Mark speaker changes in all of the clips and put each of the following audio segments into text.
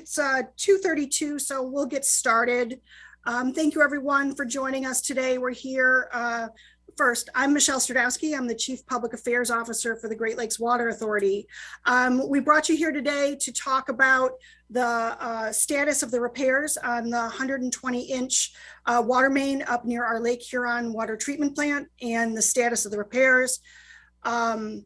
Speaker 1: it's 2:32, so we'll get started. Thank you everyone for joining us today. We're here. First, I'm Michelle Stradowski. I'm the Chief Public Affairs Officer for the Great Lakes Water Authority. We brought you here today to talk about the status of the repairs on the 120-inch water main up near our Lake Huron water treatment plant and the status of the repairs. There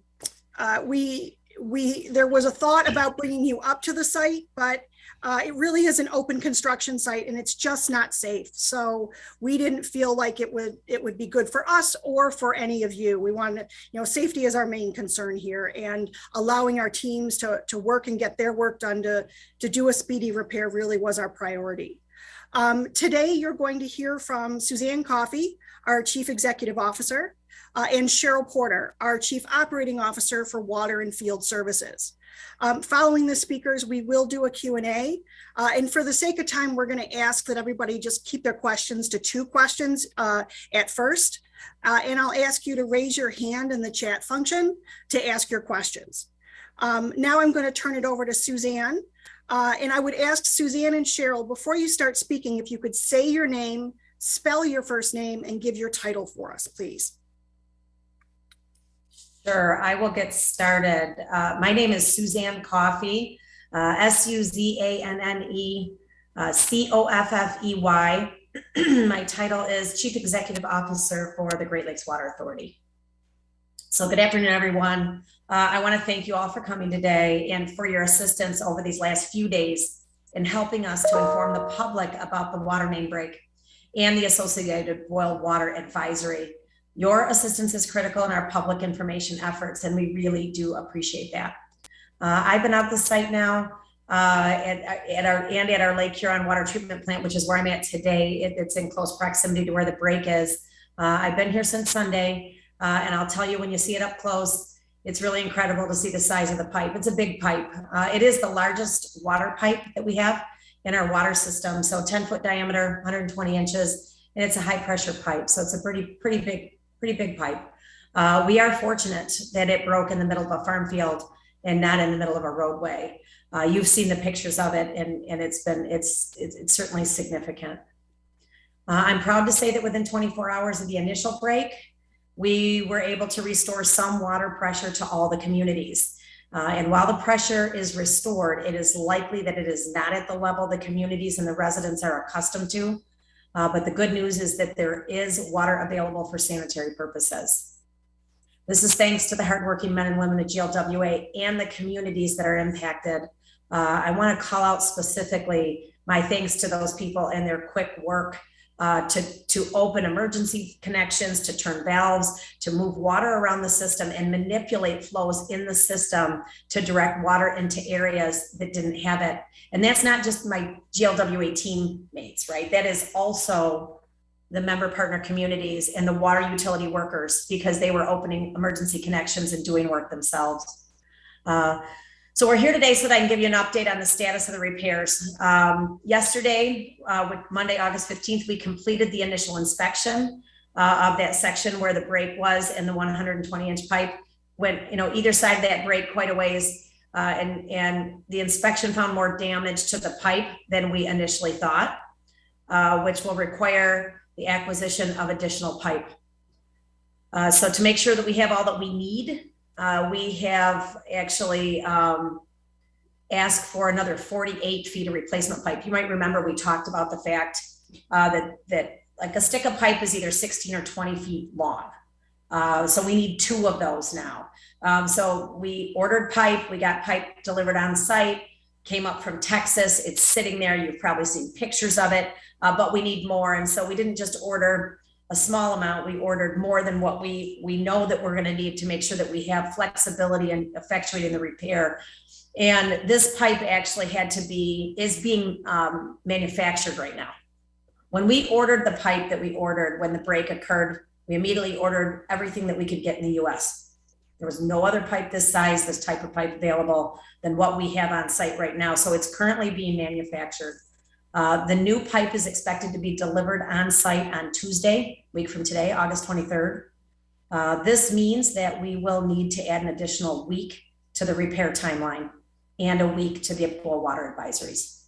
Speaker 1: was a thought about bringing you up to the site, but it really is an open construction site and it's just not safe. So we didn't feel like it would be good for us or for any of you. We wanted, safety is our main concern here, and allowing our teams to work and get their work done to do a speedy repair really was our priority. Today, you're going to hear from Suzanne Coffey, our Chief Executive Officer, and Cheryl Porter, our Chief Operating Officer for Water and Field Services. Following the speakers, we will do a Q&A. And for the sake of time, we're going to ask that everybody just keep their questions to 2 questions at first. And I'll ask you to raise your hand in the chat function to ask your questions. Now I'm going to turn it over to Suzanne. And I would ask Suzanne and Cheryl, before you start speaking, if you could say your name, spell your first name, and give your title for us, please.
Speaker 2: Sure, I will get started. My name is Suzanne Coffey, Suzanne Coffey. My title is Chief Executive Officer for the Great Lakes Water Authority. So good afternoon, everyone. I want to thank you all for coming today and for your assistance over these last few days in helping us to inform the public about the water main break and the associated boil water advisory. Your assistance is critical in our public information efforts, and we really do appreciate that. I've been at the site now at our Lake Huron water treatment plant, which is where I'm at today. It's in close proximity to where the break is. I've been here since Sunday, and I'll tell you, when you see it up close, it's really incredible to see the size of the pipe. It's a big pipe. It is the largest water pipe that we have in our water system. So 10-foot diameter, 120 inches, and it's a high pressure pipe. So it's a pretty big pipe. We are fortunate that it broke in the middle of a farm field and not in the middle of a roadway. You've seen the pictures of it, and it's certainly significant. I'm proud to say that within 24 hours of the initial break, we were able to restore some water pressure to all the communities. And while the pressure is restored, it is likely that it is not at the level the communities and the residents are accustomed to. But the good news is that there is water available for sanitary purposes. This is thanks to the hardworking men and women of GLWA and the communities that are impacted. I want to call out specifically my thanks to those people and their quick work to open emergency connections, to turn valves, to move water around the system and manipulate flows in the system to direct water into areas that didn't have it. And that's not just my GLWA teammates, right? That is also the member partner communities and the water utility workers, because they were opening emergency connections and doing work themselves. So we're here today so that I can give you an update on the status of the repairs. Yesterday, Monday, August 15th, we completed the initial inspection of that section where the break was, and the 120-inch pipe went, either side of that break quite a ways. And the inspection found more damage to the pipe than we initially thought, which will require the acquisition of additional pipe. So to make sure that we have all that we need, we have actually asked for another 48 feet of replacement pipe. You might remember we talked about the fact that like a stick of pipe is either 16 or 20 feet long. So we need 2 of those now. So we ordered pipe, we got pipe delivered on site, came up from Texas. It's sitting there. You've probably seen pictures of it, but we need more. And so we didn't just order a small amount, we ordered more than what we know that we're going to need to make sure that we have flexibility in effectuating the repair. And this pipe actually is being manufactured right now. When we ordered the pipe that we ordered, when the break occurred, we immediately ordered everything that we could get in the US. There was no other pipe this size, this type of pipe available than what we have on site right now. So it's currently being manufactured. The new pipe is expected to be delivered on site on Tuesday, week from today, August 23rd. This means that we will need to add an additional week to the repair timeline and a week to the boil water advisories.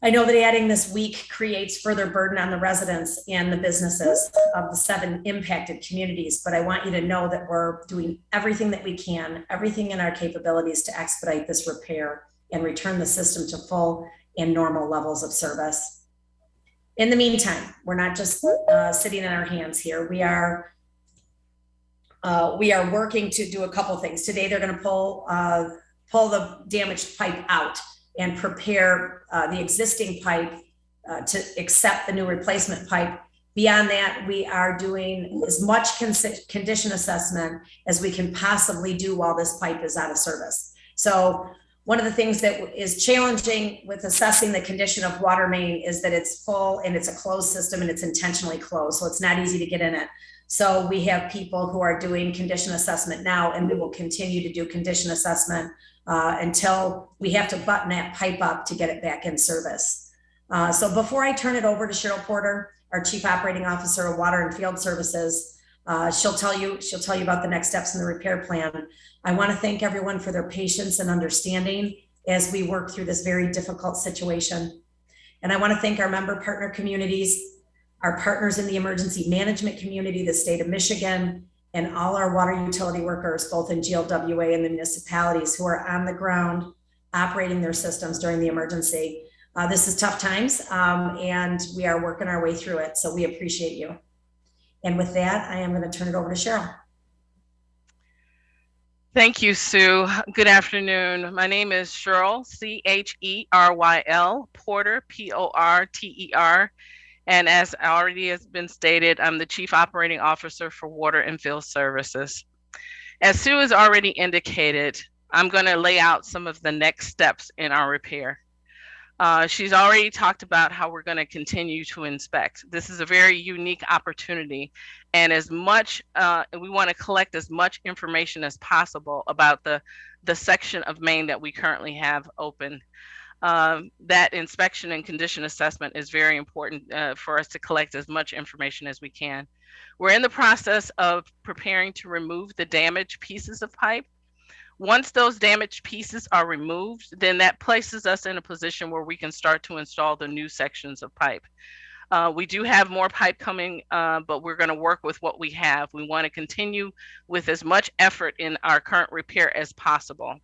Speaker 2: I know that adding this week creates further burden on the residents and the businesses of the 7 impacted communities, but I want you to know that we're doing everything that we can, everything in our capabilities to expedite this repair and return the system to full and normal levels of service. In the meantime, we're not just sitting on our hands here. We are working to do a couple things. Today, they're going to pull the damaged pipe out and prepare the existing pipe to accept the new replacement pipe. Beyond that, we are doing as much condition assessment as we can possibly do while this pipe is out of service. So one of the things that is challenging with assessing the condition of water main is that it's full and it's a closed system and it's intentionally closed. So it's not easy to get in it. So we have people who are doing condition assessment now, and we will continue to do condition assessment until we have to button that pipe up to get it back in service. So before I turn it over to Cheryl Porter, our Chief Operating Officer of Water and Field Services, she'll tell you about the next steps in the repair plan. I want to thank everyone for their patience and understanding as we work through this very difficult situation. And I want to thank our member partner communities, our partners in the emergency management community, the state of Michigan, and all our water utility workers, both in GLWA and the municipalities who are on the ground operating their systems during the emergency. This is tough times, and we are working our way through it, so we appreciate you. And with that, I am going to turn it over to Cheryl.
Speaker 3: Thank you, Sue. Good afternoon. My name is Cheryl, Cheryl Porter, Porter. And as already has been stated, I'm the Chief Operating Officer for Water and Field Services. As Sue has already indicated, I'm going to lay out some of the next steps in our repair. She's already talked about how we're going to continue to inspect. This is a very unique opportunity, and as much we want to collect as much information as possible about the section of Maine that we currently have open. That inspection and condition assessment is very important for us to collect as much information as we can. We're in the process of preparing to remove the damaged pieces of pipe. Once those damaged pieces are removed, then that places us in a position where we can start to install the new sections of pipe. We do have more pipe coming, but we're going to work with what we have. We want to continue with as much effort in our current repair as possible.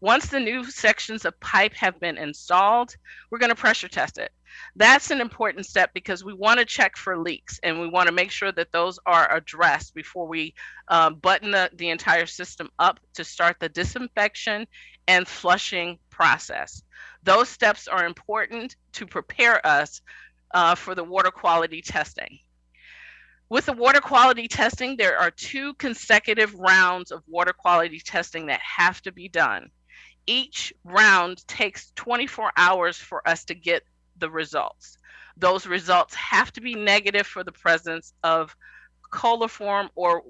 Speaker 3: Once the new sections of pipe have been installed, we're going to pressure test it. That's an important step because we want to check for leaks, and we want to make sure that those are addressed before we button the entire system up to start the disinfection and flushing process. Those steps are important to prepare us for the water quality testing. With the water quality testing, there are 2 consecutive rounds of water quality testing that have to be done. Each round takes 24 hours for us to get the results. Those results have to be negative for the presence of coliform or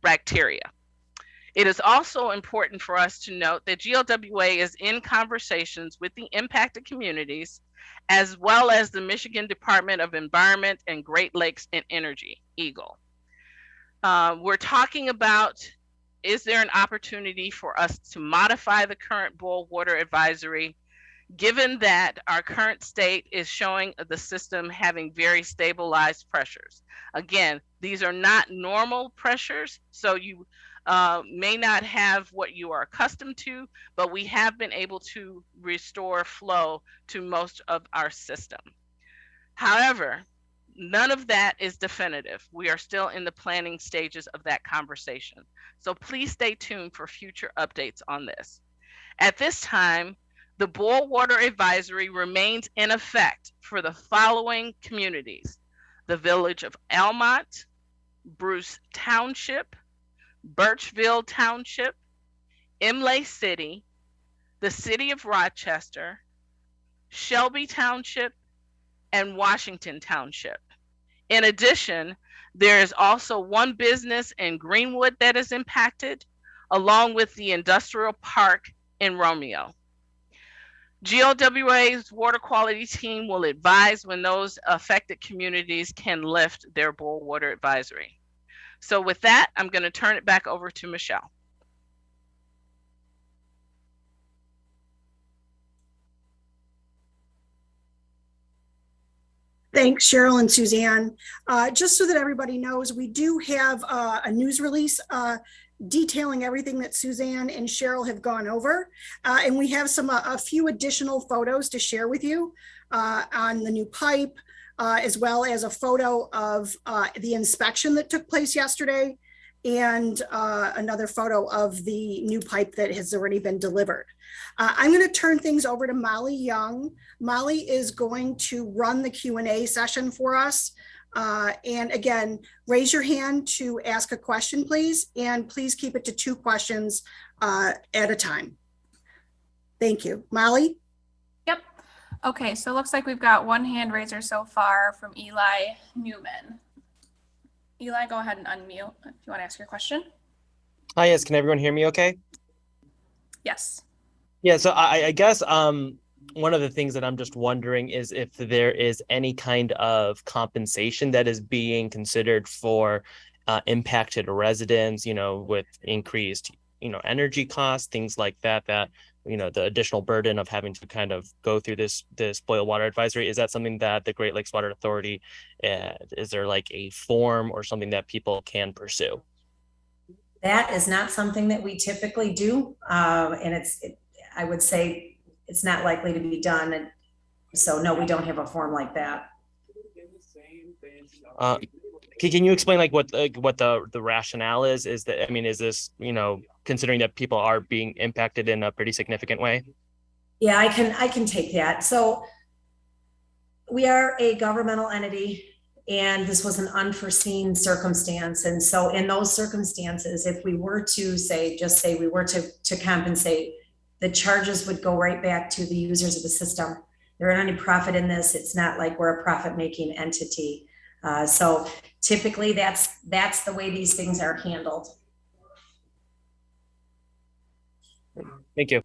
Speaker 3: bacteria. It is also important for us to note that GLWA is in conversations with the impacted communities, as well as the Michigan Department of Environment and Great Lakes and Energy, EGLE. We're talking about, is there an opportunity for us to modify the current boil water advisory, given that our current state is showing the system having very stabilized pressures? Again, these are not normal pressures, so you may not have what you are accustomed to, but we have been able to restore flow to most of our system. However, none of that is definitive. We are still in the planning stages of that conversation. So please stay tuned for future updates on this. At this time, the boil water advisory remains in effect for the following communities: the village of Almont, Bruce Township, Birchville Township, Imlay City, the city of Rochester, Shelby Township, and Washington Township. In addition, there is also one business in Greenwood that is impacted, along with the industrial park in Romeo. GLWA's water quality team will advise when those affected communities can lift their boil water advisory. So with that, I'm going to turn it back over to Michelle.
Speaker 1: Thanks, Cheryl and Suzanne. Just so that everybody knows, we do have a news release detailing everything that Suzanne and Cheryl have gone over. And we have a few additional photos to share with you on the new pipe, as well as a photo of the inspection that took place yesterday, and another photo of the new pipe that has already been delivered. I'm going to turn things over to Molly Young. Molly is going to run the Q&A session for us. And again, raise your hand to ask a question, please. And please keep it to 2 questions at a time. Thank you. Molly?
Speaker 4: Yep. Okay, so it looks like we've got 1 hand raiser so far from Eli Newman. Eli, go ahead and unmute if you want to ask your question.
Speaker 5: Hi, yes. Can everyone hear me okay?
Speaker 4: Yes.
Speaker 5: Yeah, so I guess one of the things that I'm just wondering is if there is any kind of compensation that is being considered for impacted residents, with increased, energy costs, things like that, the additional burden of having to kind of go through this boil water advisory. Is that something that the Great Lakes Water Authority, is there like a form or something that people can pursue?
Speaker 2: That is not something that we typically do. And I would say it's not likely to be done. And so, no, we don't have a form like that.
Speaker 5: Can you explain like what the rationale is? Is that, is this, considering that people are being impacted in a pretty significant way?
Speaker 2: Yeah, I can take that. So we are a governmental entity, and this was an unforeseen circumstance. And so in those circumstances, if we were to say we were to compensate, the charges would go right back to the users of the system. There aren't any profit in this. It's not like we're a profit-making entity. So typically that's the way these things are handled.
Speaker 5: Thank you.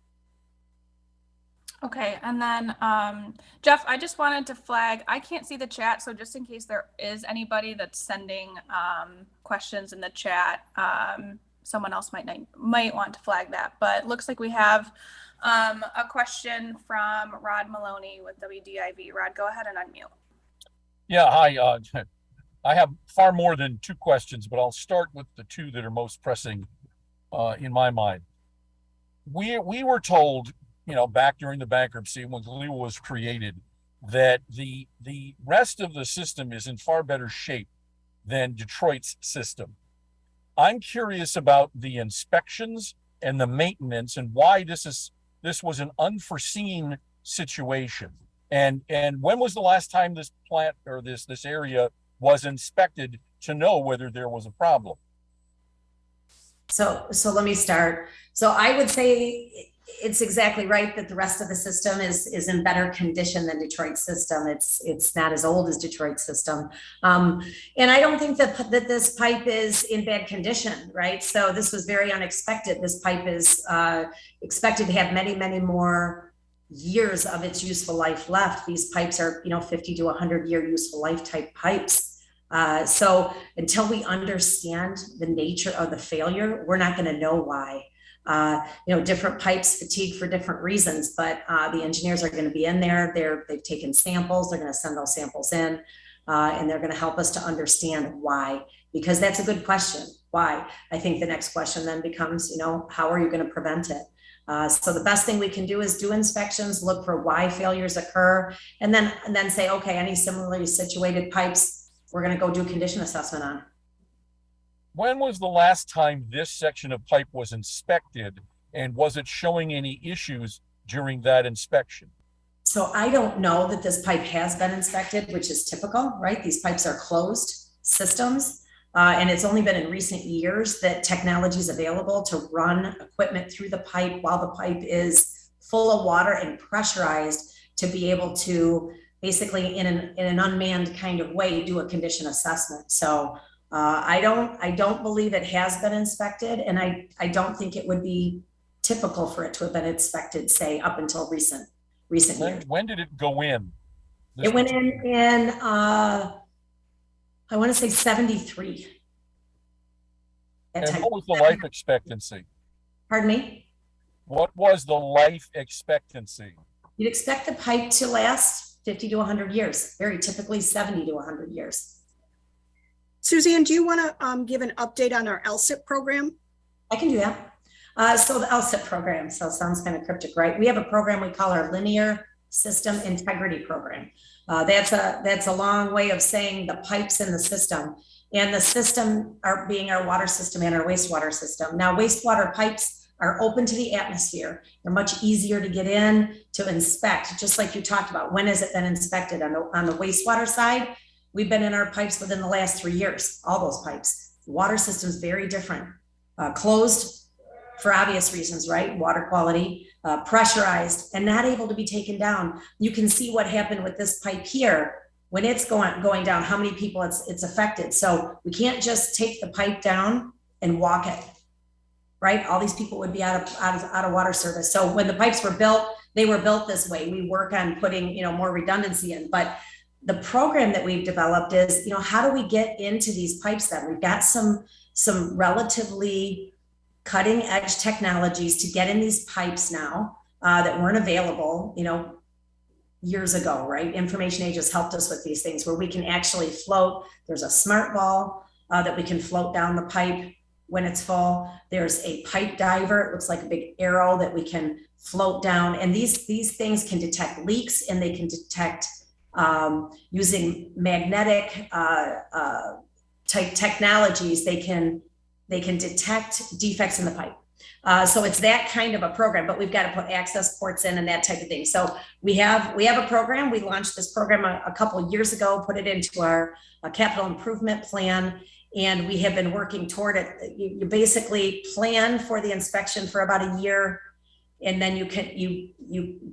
Speaker 4: Okay, and then Jeff, I just wanted to flag, I can't see the chat, so just in case there is anybody that's sending questions in the chat, someone else might want to flag that. But it looks like we have a question from Rod Maloney with WDIV. Rod, go ahead and unmute.
Speaker 6: Yeah, hi. I have far more than 2 questions, but I'll start with the 2 that are most pressing in my mind. We were told, back during the bankruptcy when GLWA was created, that the rest of the system is in far better shape than Detroit's system. I'm curious about the inspections and the maintenance and why this was an unforeseen situation. And when was the last time this plant or this area was inspected to know whether there was a problem?
Speaker 2: So let me start. So I would say it's exactly right that the rest of the system is in better condition than Detroit's system. It's not as old as Detroit's system. And I don't think that this pipe is in bad condition, right? So this was very unexpected. This pipe is expected to have many, many more years of its useful life left. These pipes are, 50 to 100-year useful life type pipes. So until we understand the nature of the failure, we're not going to know why. Different pipes fatigue for different reasons, but the engineers are going to be in there. They've taken samples. They're going to send those samples in, and they're going to help us to understand why, because that's a good question. Why? I think the next question then becomes, how are you going to prevent it? So the best thing we can do is do inspections, look for why failures occur, and then say, okay, any similarly situated pipes, we're going to go do condition assessment on.
Speaker 6: When was the last time this section of pipe was inspected, and was it showing any issues during that inspection?
Speaker 2: So I don't know that this pipe has been inspected, which is typical, right? These pipes are closed systems. And it's only been in recent years that technology is available to run equipment through the pipe while the pipe is full of water and pressurized to be able to basically in an unmanned kind of way do a condition assessment. So I don't believe it has been inspected, and I don't think it would be typical for it to have been inspected, say, up until recent years.
Speaker 6: When did it go in?
Speaker 2: It went in I want to say 73.
Speaker 6: And what was the life expectancy?
Speaker 2: Pardon me?
Speaker 6: What was the life expectancy?
Speaker 2: You'd expect the pipe to last 50 to 100 years, very typically 70 to 100 years.
Speaker 1: Suzanne, do you want to give an update on our LSIP program?
Speaker 2: I can do that. So the LSIP program, so it sounds kind of cryptic, right? We have a program we call our Linear System Integrity Program. That's a long way of saying the pipes in the system. And the system are being our water system and our wastewater system. Now, wastewater pipes are open to the atmosphere. They're much easier to get in, to inspect, just like you talked about. When has it been inspected? On the wastewater side, we've been in our pipes within the last 3 years, all those pipes. Water system's very different. Closed for obvious reasons, right? Water quality, pressurized, and not able to be taken down. You can see what happened with this pipe here. When it's going down, how many people it's affected. So we can't just take the pipe down and walk it, right? All these people would be out of water service. So when the pipes were built, they were built this way. We work on putting, more redundancy in, but the program that we've developed is, how do we get into these pipes then? We've got some relatively cutting edge technologies to get in these pipes now that weren't available, years ago, right? Information age has helped us with these things where we can actually float. There's a smart ball that we can float down the pipe when it's full. There's a pipe diver. It looks like a big arrow that we can float down. And these things can detect leaks, and they can detect using magnetic type technologies. They can detect defects in the pipe. So it's that kind of a program, but we've got to put access ports in and that type of thing. So we have a program. We launched this program a couple of years ago, put it into our capital improvement plan, and we have been working toward it. You basically plan for the inspection for about a year, and then you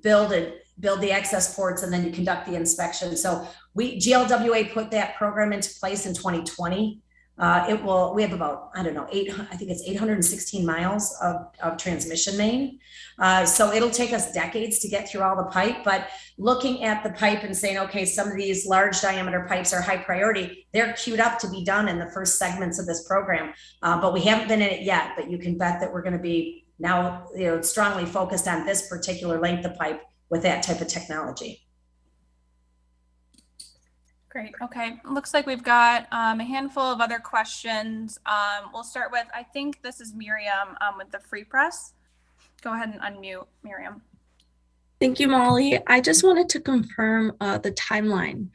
Speaker 2: build the access ports, and then you conduct the inspection. So GLWA put that program into place in 2020. We have about, I think it's 816 miles of transmission main. So it'll take us decades to get through all the pipe, but looking at the pipe and saying, okay, some of these large diameter pipes are high priority. They're queued up to be done in the first segments of this program. But we haven't been in it yet, but you can bet that we're going to be now, strongly focused on this particular length of pipe with that type of technology.
Speaker 4: Great. Okay. Looks like we've got a handful of other questions. We'll start with, I think this is Miriam with the Free Press. Go ahead and unmute, Miriam.
Speaker 7: Thank you, Molly. I just wanted to confirm the timeline,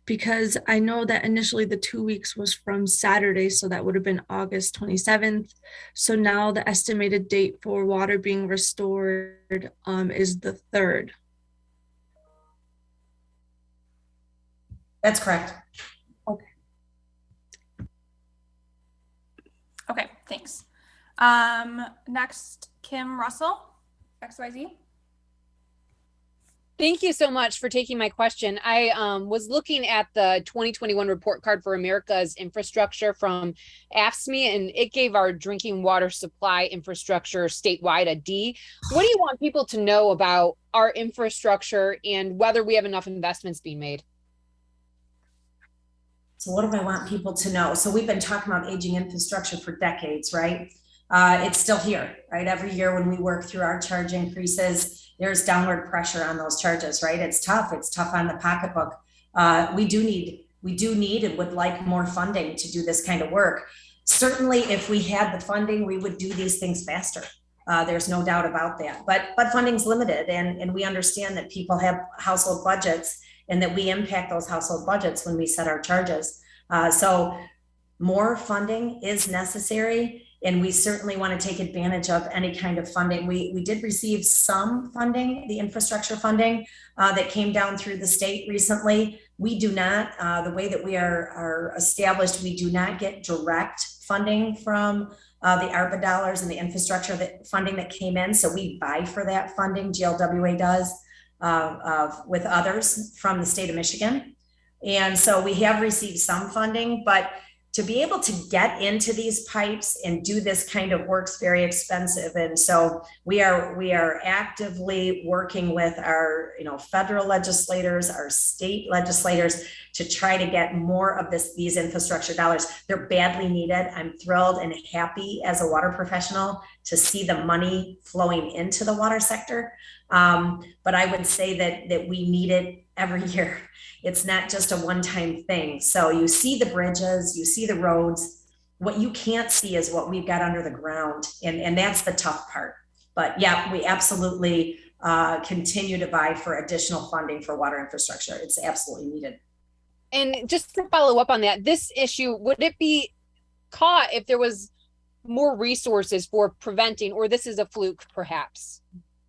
Speaker 7: because I know that initially the 2 weeks was from Saturday, so that would have been August 27th. So now the estimated date for water being restored is the 3rd.
Speaker 2: That's correct.
Speaker 4: Okay, thanks. Next, Kim Russell, XYZ.
Speaker 8: Thank you so much for taking my question. I was looking at the 2021 report card for America's infrastructure from AFSCME, and it gave our drinking water supply infrastructure statewide a D. What do you want people to know about our infrastructure and whether we have enough investments being made?
Speaker 2: So what do I want people to know? So we've been talking about aging infrastructure for decades, right? It's still here, right? Every year when we work through our charge increases, there's downward pressure on those charges, right? It's tough. It's tough on the pocketbook. We do need and would like more funding to do this kind of work. Certainly, if we had the funding, we would do these things faster. There's no doubt about that. But funding's limited, and we understand that people have household budgets, and that we impact those household budgets when we set our charges. So more funding is necessary, and we certainly want to take advantage of any kind of funding. We did receive some funding, the infrastructure funding that came down through the state recently. We do not, the way that we are established, we do not get direct funding from the ARPA dollars and the infrastructure funding that came in. So we buy for that funding, GLWA does. With others from the state of Michigan. And so we have received some funding, but to be able to get into these pipes and do this kind of work's very expensive. And so we are actively working with our federal legislators, our state legislators, to try to get more of these infrastructure dollars. They're badly needed. I'm thrilled and happy as a water professional to see the money flowing into the water sector. But I would say that we need it every year. It's not just a one-time thing. So you see the bridges, you see the roads. What you can't see is what we've got under the ground. And that's the tough part. But yeah, we absolutely continue to vie for additional funding for water infrastructure. It's absolutely needed.
Speaker 8: And just to follow up on that, this issue, would it be caught if there was more resources for preventing, or this is a fluke perhaps?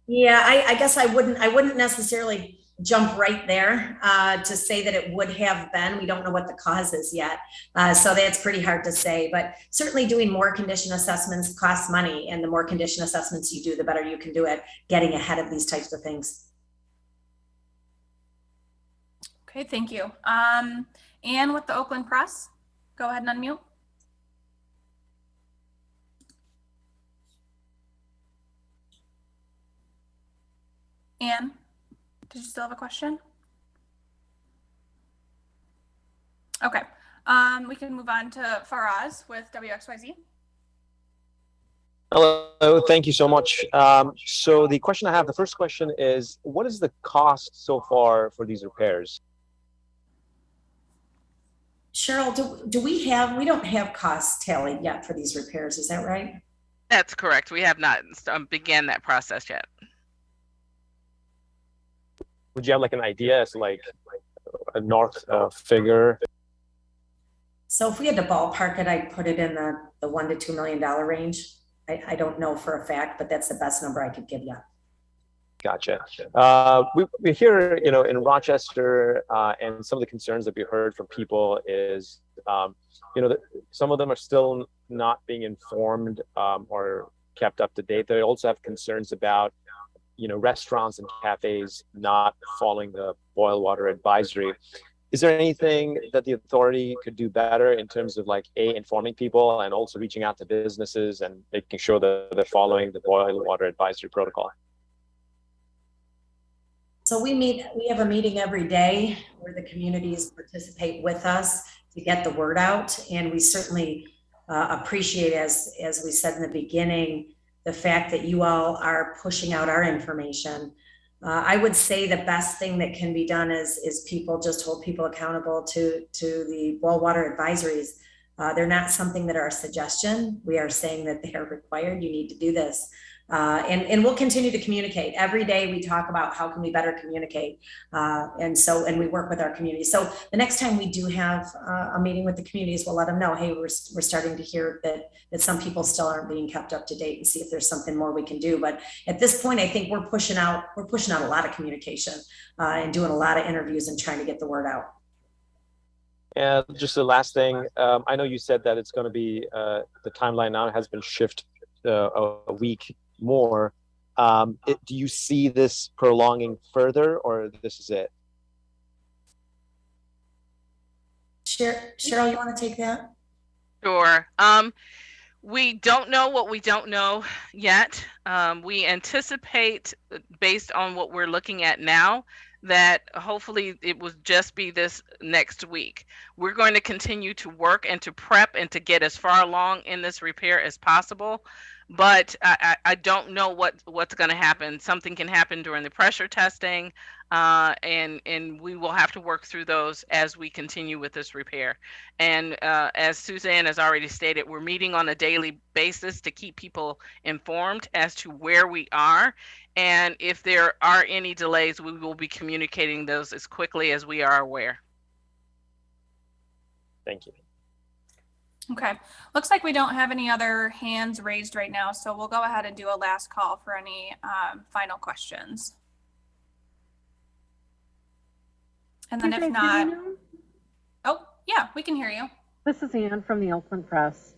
Speaker 2: Yeah, I guess I wouldn't necessarily jump right there to say that it would have been. We don't know what the cause is yet. So that's pretty hard to say, but certainly doing more condition assessments costs money, and the more condition assessments you do, the better you can do at getting ahead of these types of things.
Speaker 4: Okay, thank you. Anne with the Oakland Press, go ahead and unmute. Anne, did you still have a question? Okay, we can move on to Faraz with WXYZ.
Speaker 9: Hello, thank you so much. So the question I have, the first question is, what is the cost so far for these repairs?
Speaker 2: Cheryl, we don't have costs tallied yet for these repairs, is that right?
Speaker 3: That's correct. We have not began that process yet.
Speaker 9: Would you have like an idea as to like a north figure?
Speaker 2: So if we had to ballpark it, I'd put it in the $1 to $2 million range. I don't know for a fact, but that's the best number I could give you.
Speaker 9: Gotcha. We hear, in Rochester, and some of the concerns that we heard from people is, that some of them are still not being informed or kept up to date. They also have concerns about, restaurants and cafes not following the boil water advisory. Is there anything that the authority could do better in terms of informing people and also reaching out to businesses and making sure that they're following the boil water advisory protocol?
Speaker 2: So we have a meeting every day where the communities participate with us to get the word out. And we certainly appreciate, as we said in the beginning, the fact that you all are pushing out our information. I would say the best thing that can be done is people just hold people accountable to the boil water advisories. They're not something that are a suggestion. We are saying that they are required. You need to do this. And we'll continue to communicate. Every day we talk about how can we better communicate. And we work with our community. So the next time we do have a meeting with the communities, we'll let them know, hey, we're starting to hear that some people still aren't being kept up to date, and see if there's something more we can do. But at this point, I think we're pushing out a lot of communication and doing a lot of interviews and trying to get the word out.
Speaker 9: And just the last thing, I know you said that it's going to be, the timeline now has been shifted a week more. Do you see this prolonging further, or this is it?
Speaker 2: Cheryl, you want to take that?
Speaker 3: Sure. We don't know what we don't know yet. We anticipate, based on what we're looking at now, that hopefully it will just be this next week. We're going to continue to work and to prep and to get as far along in this repair as possible. But I don't know what's going to happen. Something can happen during the pressure testing, and we will have to work through those as we continue with this repair. And as Suzanne has already stated, we're meeting on a daily basis to keep people informed as to where we are. And if there are any delays, we will be communicating those as quickly as we are aware.
Speaker 9: Thank you.
Speaker 4: Okay, looks like we don't have any other hands raised right now, so we'll go ahead and do a last call for any final questions. And then if not, oh yeah, we can hear you.
Speaker 10: This is Anne from the Oakland Press.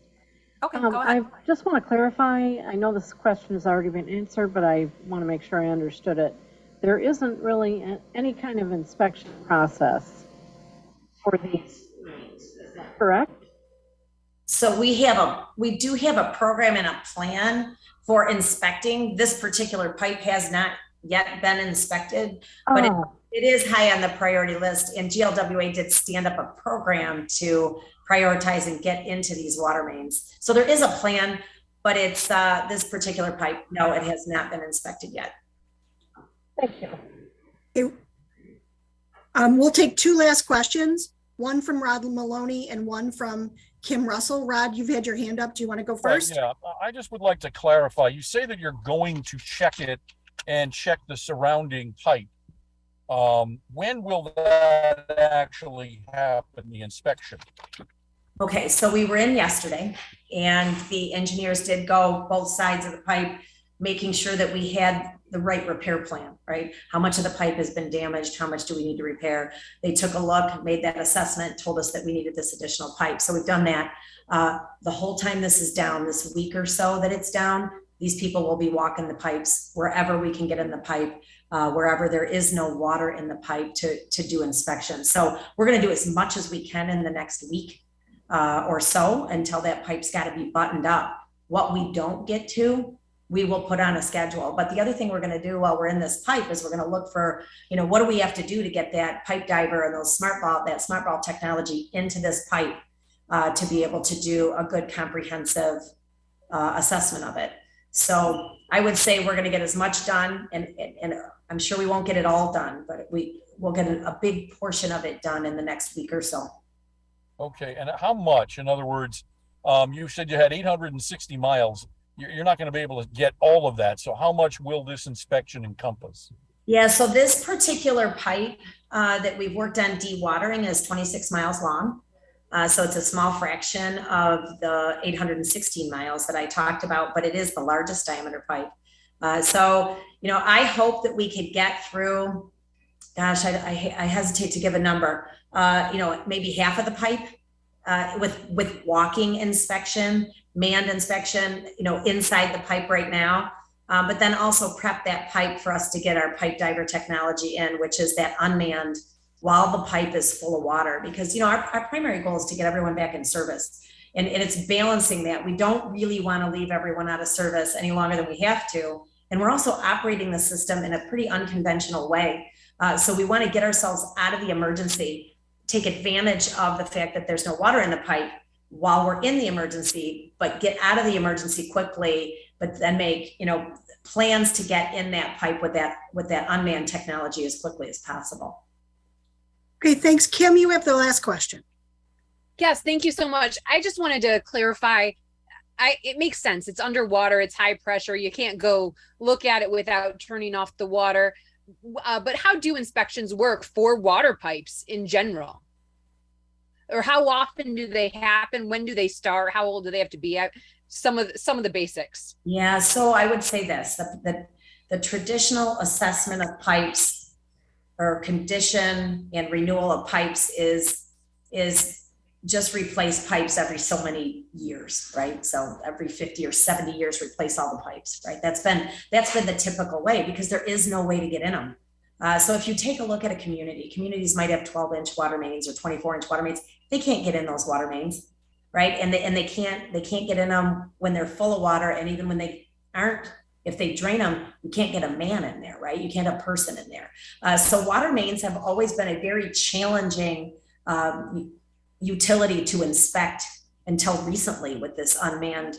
Speaker 4: Okay, go ahead.
Speaker 10: I just want to clarify, I know this question has already been answered, but I want to make sure I understood it. There isn't really any kind of inspection process for these rates, is that correct?
Speaker 2: So we do have a program and a plan for inspecting. This particular pipe has not yet been inspected, but it is high on the priority list. And GLWA did stand up a program to prioritize and get into these water mains. So there is a plan. but it's this particular pipe, no, it has not been inspected yet.
Speaker 10: Thank you.
Speaker 1: Okay. We'll take two last questions, one from Rod Maloney and one from Kim Russell. Rod, you've had your hand up. Do you want to go first?
Speaker 6: Yeah, I just would like to clarify. You say that you're going to check it and check the surrounding pipe. When will that actually happen, the inspection?
Speaker 2: Okay, so we were in yesterday and the engineers did go both sides of the pipe, making sure that we had the right repair plan, right? How much of the pipe has been damaged? How much do we need to repair? They took a look, made that assessment, told us that we needed this additional pipe. So we've done that. The whole time this is down, this week or so that it's down, these people will be walking the pipes wherever we can get in the pipe, wherever there is no water in the pipe to do inspection. So we're gonna do as much as we can in the next week or so until that pipe's gotta be buttoned up. What we don't get to, we will put on a schedule. But the other thing we're gonna do while we're in this pipe is we're gonna look for, what do we have to do to get that pipe diver and those smart ball technology into this pipe to be able to do a good comprehensive assessment of it. So I would say we're gonna get as much done, and I'm sure we won't get it all done, but we'll get a big portion of it done in the next week or so.
Speaker 6: Okay, and how much? In other words, you said you had 860 miles. You're not going to be able to get all of that. So how much will this inspection encompass?
Speaker 2: Yeah, so this particular pipe that we've worked on dewatering is 26 miles long. So it's a small fraction of the 816 miles that I talked about, but it is the largest diameter pipe. So, I hope that we could get through, gosh, I hesitate to give a number, maybe half of the pipe with walking inspection, manned inspection, inside the pipe right now, but then also prep that pipe for us to get our pipe diver technology in, which is that unmanned while the pipe is full of water, because, our primary goal is to get everyone back in service. And it's balancing that. We don't really want to leave everyone out of service any longer than we have to. And we're also operating the system in a pretty unconventional way. So we want to get ourselves out of the emergency, take advantage of the fact that there's no water in the pipe while we're in the emergency, but get out of the emergency quickly, but then make, plans to get in that pipe with that unmanned technology as quickly as possible.
Speaker 1: Okay, thanks. Kim, you have the last question.
Speaker 8: Yes, thank you so much. I just wanted to clarify. It makes sense. It's underwater. It's high pressure. You can't go look at it without turning off the water. But how do inspections work for water pipes in general? Or how often do they happen? When do they start? How old do they have to be? Some of the basics.
Speaker 2: Yeah, so I would say this: the traditional assessment of pipes or condition and renewal of pipes is just replace pipes every so many years, right? So every 50 or 70 years, replace all the pipes, right? That's been the typical way, because there is no way to get in them. So if you take a look at a communities might have 12-inch water mains or 24-inch water mains. They can't get in those water mains, right? And they can't get in them when they're full of water, and even when they aren't. If they drain them, you can't get a man in there, right? You can't have a person in there. So water mains have always been a very challenging utility to inspect until recently with this unmanned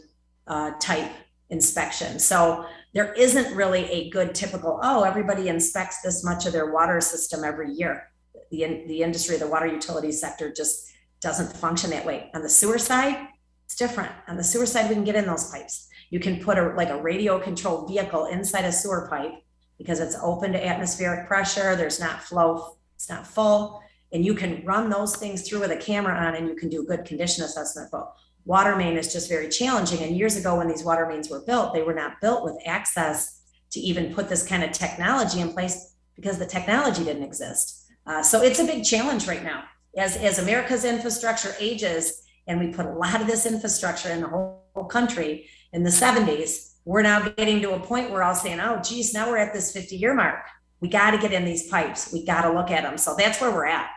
Speaker 2: type inspection. So there isn't really a good typical, everybody inspects this much of their water system every year. The industry, the water utility sector just doesn't function that way. On the sewer side, it's different. On the sewer side, we can get in those pipes. You can put a radio controlled vehicle inside a sewer pipe because it's open to atmospheric pressure. There's not flow, it's not full. And you can run those things through with a camera on, and you can do a good condition assessment. But water main is just very challenging. And years ago, when these water mains were built, they were not built with access to even put this kind of technology in place because the technology didn't exist. So it's a big challenge right now. As America's infrastructure ages, and we put a lot of this infrastructure in the whole country in the 70s, we're now getting to a point where I'll say, now we're at this 50-year mark. We got to get in these pipes. We got to look at them. So that's where we're at.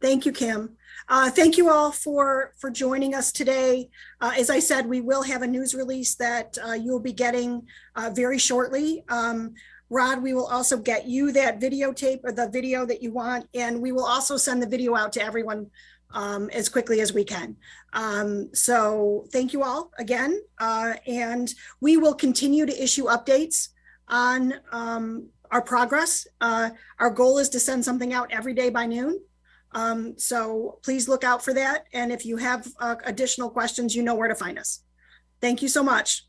Speaker 1: Thank you, Kim. Thank you all for joining us today. As I said, we will have a news release that you'll be getting very shortly. Rod, we will also get you that videotape or the video that you want, and we will also send the video out to everyone as quickly as we can. So thank you all again. And we will continue to issue updates on our progress. Our goal is to send something out every day by noon. So please look out for that. And if you have additional questions, you know where to find us. Thank you so much.